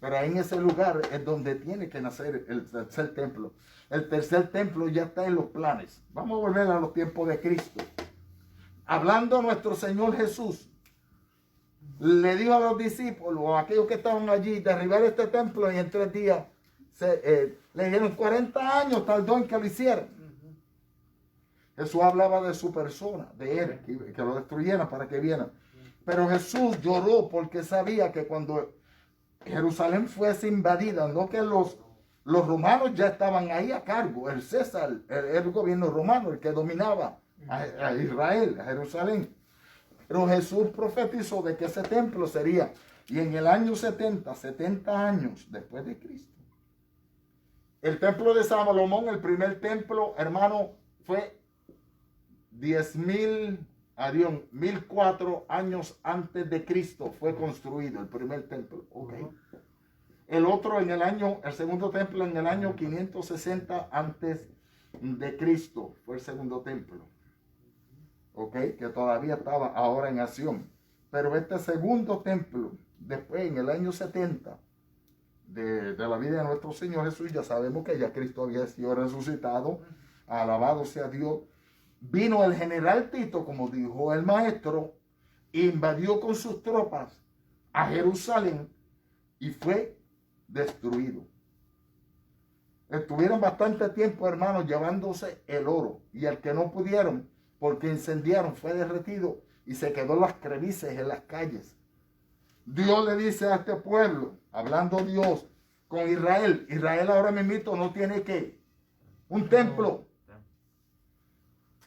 Speaker 1: Pero ahí en ese lugar es donde tiene que nacer el tercer templo. El tercer templo ya está en los planes. Vamos a volver a los tiempos de Cristo. Hablando nuestro Señor Jesús, le dijo a los discípulos, o a aquellos que estaban allí, derribar este templo, y en 3 días le dieron 40 años, tardó en que lo hicieran. Jesús hablaba de su persona, de él, que lo destruyeran para que vieran. Pero Jesús lloró porque sabía que cuando Jerusalén fuese invadida, no que los romanos ya estaban ahí a cargo, el César, el gobierno romano, el que dominaba a Israel, a Jerusalén. Pero Jesús profetizó de que ese templo sería, y en el año 70 años después de Cristo, el templo de Salomón, el primer templo, hermano, fue 1004 años antes de Cristo fue construido el primer templo. Okay. El otro el segundo templo en el año 560 antes de Cristo fue el segundo templo. Okay, que todavía estaba ahora en acción. Pero este segundo templo, después en el año 70 de la vida de nuestro Señor Jesús, ya sabemos que ya Cristo había sido resucitado, alabado sea Dios. Vino el general Tito, como dijo el maestro, invadió con sus tropas a Jerusalén y fue destruido. Estuvieron bastante tiempo, hermanos, llevándose el oro, y el que no pudieron, porque incendiaron, fue derretido y se quedó las crevices en las calles. Dios le dice a este pueblo, hablando Dios con Israel, Israel ahora mismo no tiene que un templo.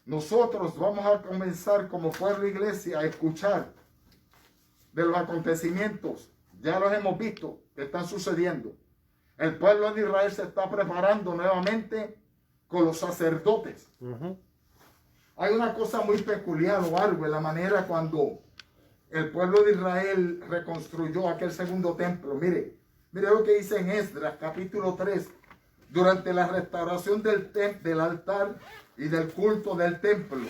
Speaker 1: Nosotros vamos a comenzar como pueblo iglesia a escuchar de los acontecimientos. Ya los hemos visto que están sucediendo. El pueblo de Israel se está preparando nuevamente con los sacerdotes. Hay una cosa muy peculiar o algo en la manera cuando el pueblo de Israel reconstruyó aquel segundo templo. Mire lo que dice en Esdras capítulo 3. Durante la restauración del altar y del culto del templo.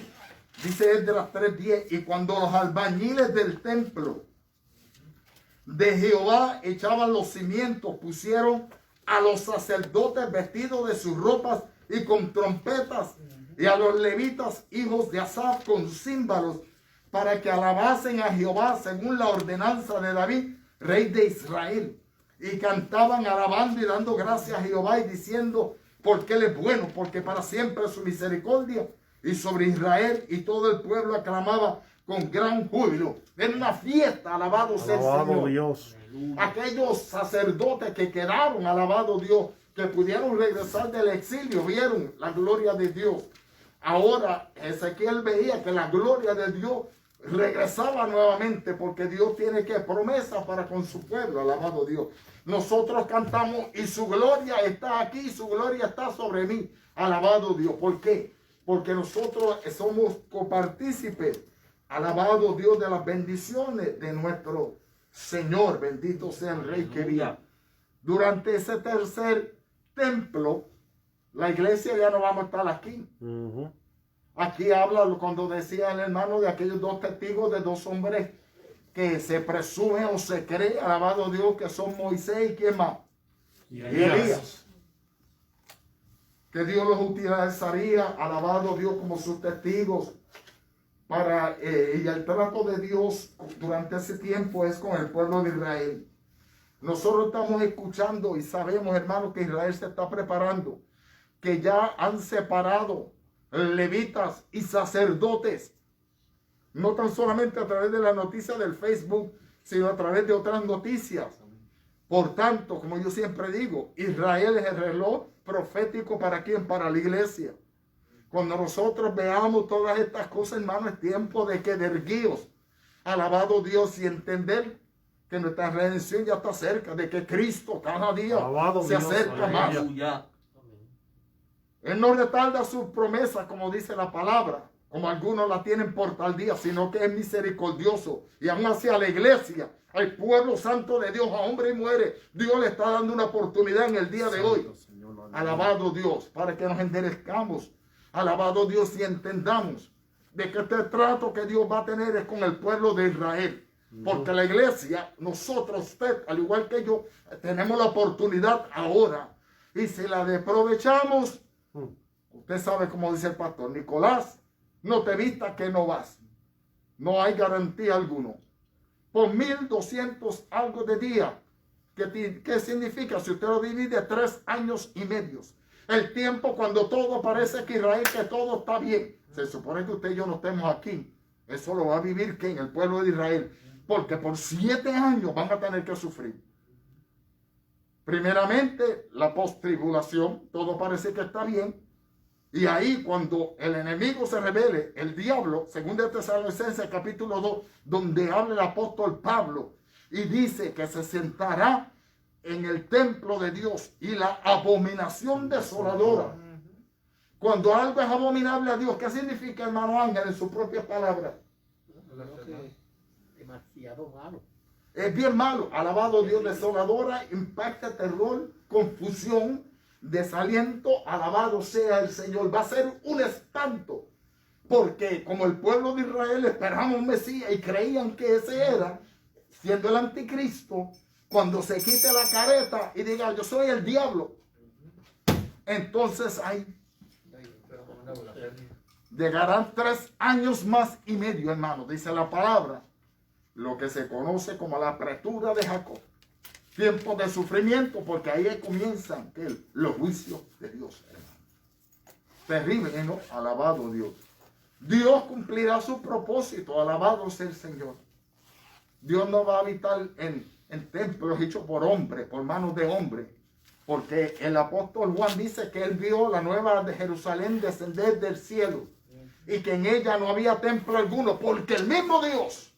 Speaker 1: Dice Esdras 3:10, y cuando los albañiles del templo de Jehová echaban los cimientos, pusieron a los sacerdotes vestidos de sus ropas y con trompetas, y a los levitas, hijos de Asaf, con címbalos, para que alabasen a Jehová según la ordenanza de David, rey de Israel. Y cantaban alabando y dando gracias a Jehová y diciendo, porque Él es bueno, porque para siempre es su misericordia. Y sobre Israel y todo el pueblo aclamaba con gran júbilo. En una fiesta, alabado sea el Señor.
Speaker 3: Dios.
Speaker 1: Aquellos sacerdotes que quedaron, alabado Dios, que pudieron regresar del exilio, vieron la gloria de Dios. Ahora Ezequiel veía que la gloria de Dios regresaba nuevamente, porque Dios tiene que promesa para con su pueblo, alabado Dios. Nosotros cantamos y su gloria está aquí, su gloria está sobre mí, alabado Dios. ¿Por qué? Porque nosotros somos copartícipes, alabado Dios, de las bendiciones de nuestro Señor, bendito sea el Rey que vive. Durante ese tercer templo, la iglesia ya no vamos a estar aquí. Aquí habla cuando decía el hermano de aquellos dos testigos de dos hombres que se presume o se cree, alabado Dios, que son Moisés y ¿quién más? Y Elías. Que Dios los utilizaría, alabado Dios, como sus testigos para, y el trato de Dios durante ese tiempo es con el pueblo de Israel. Nosotros estamos escuchando y sabemos, hermanos, que Israel se está preparando, que ya han separado levitas y sacerdotes, no tan solamente a través de la noticia del Facebook, sino a través de otras noticias. Por tanto, como yo siempre digo, Israel es el reloj profético para quién, para la iglesia. Cuando nosotros veamos todas estas cosas, hermano, es tiempo de que erguíos, alabado Dios, y entender que nuestra redención ya está cerca, de que Cristo cada día se acerca más. Él no retarda su promesa, como dice la palabra, como algunos la tienen por tal día, sino que es misericordioso. Y aún así a la iglesia, al pueblo santo de Dios, a hombre y mujer, Dios le está dando una oportunidad en el día de hoy. Alabado Dios, para que nos enderezcamos. Alabado Dios, y entendamos de que este trato que Dios va a tener es con el pueblo de Israel. Porque la iglesia, nosotros, usted, al igual que yo, tenemos la oportunidad ahora. Y si la aprovechamos, usted sabe como dice el pastor Nicolás, no te vistas que no vas. No hay garantía alguna. Por 1200 algo de día. ¿Qué significa? Si usted lo divide 3 años y medio. El tiempo cuando todo parece que Israel, que todo está bien. Se supone que usted y yo no estemos aquí. Eso lo va a vivir ¿quién? El pueblo de Israel. Porque por 7 años van a tener que sufrir. Primeramente, la post-tribulación. Todo parece que está bien. Y ahí cuando el enemigo se revele, el diablo, según de Tesalonicenses capítulo 2, donde habla el apóstol Pablo, y dice que se sentará en el templo de Dios y la abominación desoladora Cuando algo es abominable a Dios, ¿qué significa, hermano Ángel, en sus propias palabras?
Speaker 5: Demasiado malo.
Speaker 1: Es bien malo. Alabado Dios, desoladora, impacta, terror, confusión, desaliento. Alabado sea el Señor. Va a ser un espanto. Porque como el pueblo de Israel esperaba un Mesías y creían que ese era, siendo el anticristo, cuando se quite la careta y diga, yo soy el diablo, entonces ahí llegarán 3 años más y medio, hermano, dice la palabra, lo que se conoce como la apretura de Jacob. Tiempo de sufrimiento, porque ahí comienzan los juicios de Dios, hermano. Terrible, ¿no? Alabado Dios. Dios cumplirá su propósito, alabado sea el Señor. Dios no va a habitar en templos hechos por hombres, por manos de hombres. Porque el apóstol Juan dice que él vio la nueva de Jerusalén descender del cielo y que en ella no había templo alguno, porque el mismo Dios,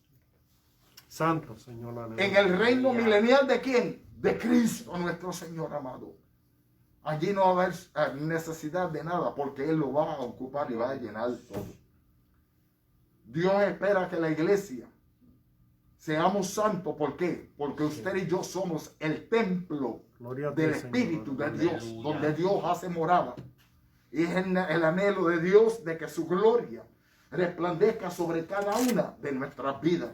Speaker 3: Santo Señor, aleluya.
Speaker 1: en el reino milenial de quién? De Cristo nuestro Señor amado. Allí no va a haber necesidad de nada, porque Él lo va a ocupar y va a llenar todo. Dios espera que la iglesia seamos santos. ¿Por qué? Porque usted y yo somos el templo
Speaker 3: Gloria a
Speaker 1: del
Speaker 3: ti,
Speaker 1: Espíritu
Speaker 3: Señor.
Speaker 1: de Dios,
Speaker 6: Aleluya.
Speaker 1: donde Dios hace morada. Y es el anhelo de Dios de que su gloria resplandezca sobre cada una de nuestras vidas.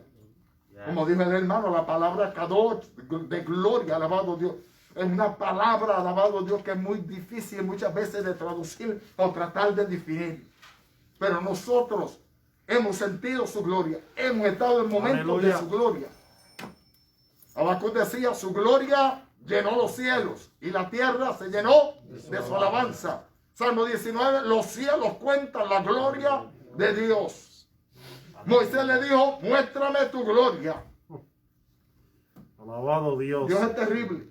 Speaker 1: Como dijo el hermano, la palabra Kadosh, de gloria, alabado Dios, es una palabra, alabado Dios, que es muy difícil muchas veces de traducir o tratar de definir. Pero nosotros hemos sentido su gloria, hemos estado en momentos de
Speaker 3: Aleluya.
Speaker 1: su gloria. Habacuc decía, su gloria llenó los cielos y la tierra se llenó de su alabanza. Salmo 19, los cielos cuentan la gloria de Dios. Moisés le dijo, muéstrame tu gloria.
Speaker 3: Alabado Dios.
Speaker 1: Dios es terrible.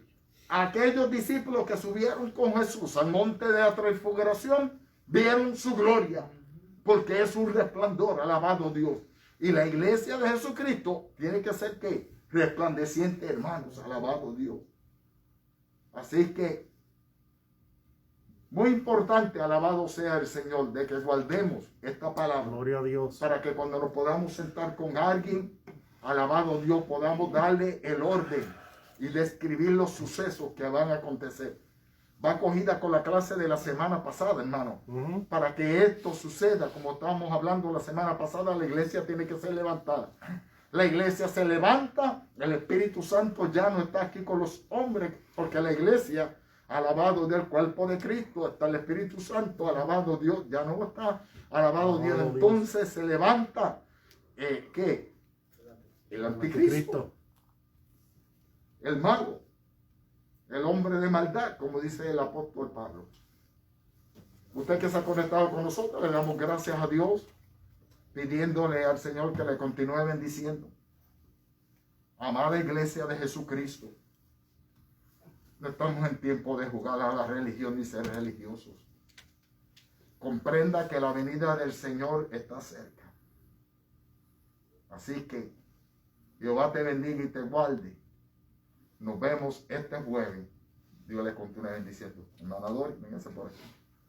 Speaker 1: Aquellos discípulos que subieron con Jesús al monte de la transfiguración vieron su gloria, porque es un resplandor, alabado Dios. Y la iglesia de Jesucristo tiene que ser ¿qué? Resplandeciente, hermanos, alabado Dios. Así que, muy importante, alabado sea el Señor, de que guardemos esta palabra,
Speaker 3: Gloria a Dios.
Speaker 1: para que cuando nos podamos sentar con alguien, alabado Dios, podamos darle el orden y describir los sucesos que van a acontecer. Va cogida con la clase de la semana pasada, hermano.
Speaker 3: Ujú.
Speaker 1: Para que esto suceda, como estábamos hablando la semana pasada, la iglesia tiene que ser levantada. La iglesia se levanta, el Espíritu Santo ya no está aquí con los hombres, porque la iglesia, alabado del cuerpo de Cristo, está el Espíritu Santo, alabado Dios, ya no está, alabado Dios.
Speaker 3: Alabado
Speaker 1: Entonces se levanta, ¿qué? El anticristo, el malo, el hombre de maldad, como dice el apóstol Pablo. Usted que se ha conectado con nosotros, le damos gracias a Dios, pidiéndole al Señor que le continúe bendiciendo. Amada iglesia de Jesucristo, no estamos en tiempo de jugar a la religión ni ser religiosos. Comprenda que la venida del Señor está cerca. Así que Jehová te bendiga y te guarde. Nos vemos este jueves. Dios le continúe bendiciendo. Hermana Dori, véngase por aquí.